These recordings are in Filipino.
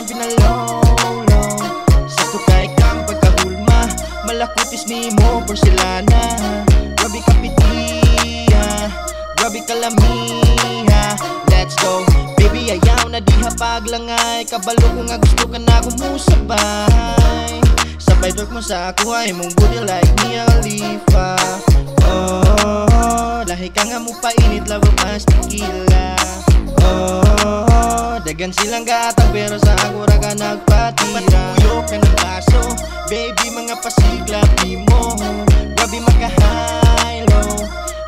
pinalolo sa tukay kang pagkahulma, malakutis ni mo porcelana. Grabe ka pitiya, grabe ka lamiha. Let's go, baby, ayaw na diha paglangay. Kabalo ko nga gusto ka na kumusabay. Sabay twerk mo sa ako ay mong booty like Mia Khalifa. Oh, lahi ka nga mo painit, labo mas tequila. Oh, dagan silang gatang pero sa ako ra ka nagpatira. Patuyo ka ng baso, baby, mga pasiglap di mo. Grabe maka-high low,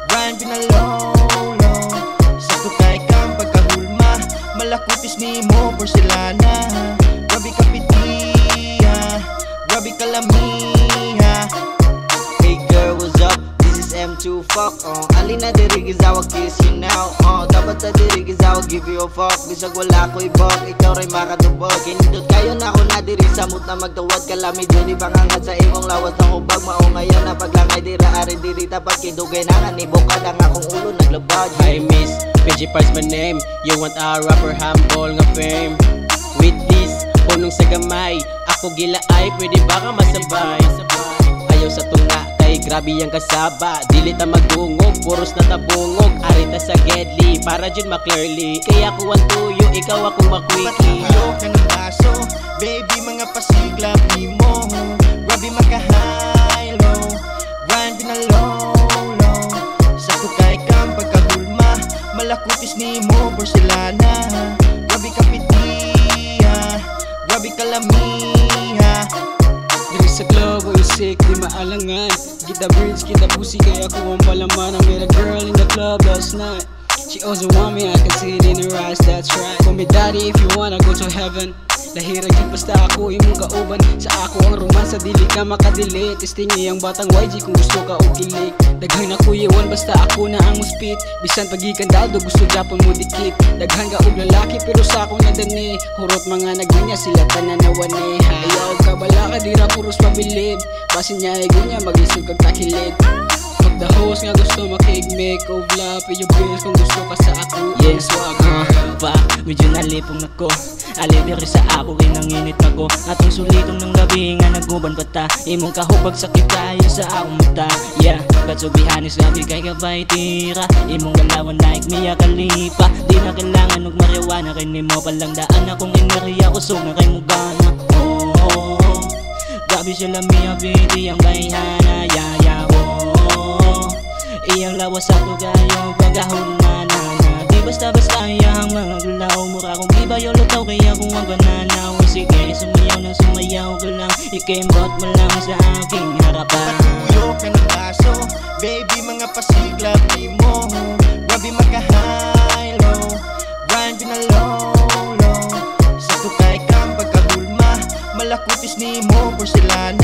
grind pinalolo sa tukay kang pagkahulma, malakutis ni mo porcelana. Grabe ka pitiya, grabe ka lamiha. Hey girl, what's up? This is M2 fuck alin na diri is I will kiss you now. Dapat sa diri is I will give you a fuck. Bisag wala ko ibok, ikaw rin makatubog. Kinindot kayo na ako na diri sa mood na magtawad. Kalami diri bangangad sa imong lawas ng ubag. Mao ngayon na paglangay dira ari diri tapat kidugay na nganibokad ang akong ulo naglabad. Hi miss, PG Parks my name. You want a rapper humble nga fame. With this, punong sa gamay, ako gila ay pwede ba ka masabay. Ayaw sa tunga kay grabe ang kasaba. Dili ta magdungog, puros na tabungog. Arita sa gedli, para dyan ma-clearly. Kaya ako ang tuyo, ikaw akong makwiki. Patuyo ka ng baso, baby, mga pasiglap ni mo. Grabe maka-high low, grind pinalolo sa tukay kang pagkahulma, malakutis ni mo porcelana. Grabe ka pitiya, grabe ka lamiha. Diri sa club, oh, sick, di maalangan. Kita bridge, kita pussy, kaya ako ang palaman. I met a girl in the club last night. She also want me, I can see it in her eyes, that's right. Call me daddy if you wanna go to heaven. Lahira yun basta ako imong kauban. Sa ako ang romansa, dili ka makadili. Testingi ang batang YG kung gusto ka o kilik. Daghan ako iwan basta ako na ang muspit. Bisan pagikan daldo gusto Japon mo dikit. Daghan ka og lalaki pero sa ako nadani. Hurot mga naganya sila tanan na wani. Ayaw ka bala ka dira puros pabilib. Basin niya ay gunya mag-isip kag takilid. Pag the host nga gusto makig-make of love, pay your bills kung gusto ka sa ako. Yes, fuck, medyo nalipong ako. Alibiri sa ako rin ang init na ko. Atong sulitong ng gabi nga naguban pata. Imong kahubag sakit kayo sa akong mata. Yeah, katsubihanis gabi kay kabay tira. Imong galawan like Mia Khalifa. Di na kailangan og marijuana kay nimo palang daan akong enerhiya kusog na kay mugana. Oh, gabi sila Mia Biti ang bayhana. Yeah, oh, iyang lawas sa tugayo pagahon na. Basta-basta iyang mga galaw. Mura kong iba yung lutaw kaya kung ang bananaw. Sige, sumayaw ng sumayaw ka lang. Ikembot mo lang sa aking harapan. Patuyo ka ng baso, baby, mga pasiglap ni mo. Grabe maka-high low, grind pinalolo sa tukay kang pagkahulma, malakutis ni mo porcelana.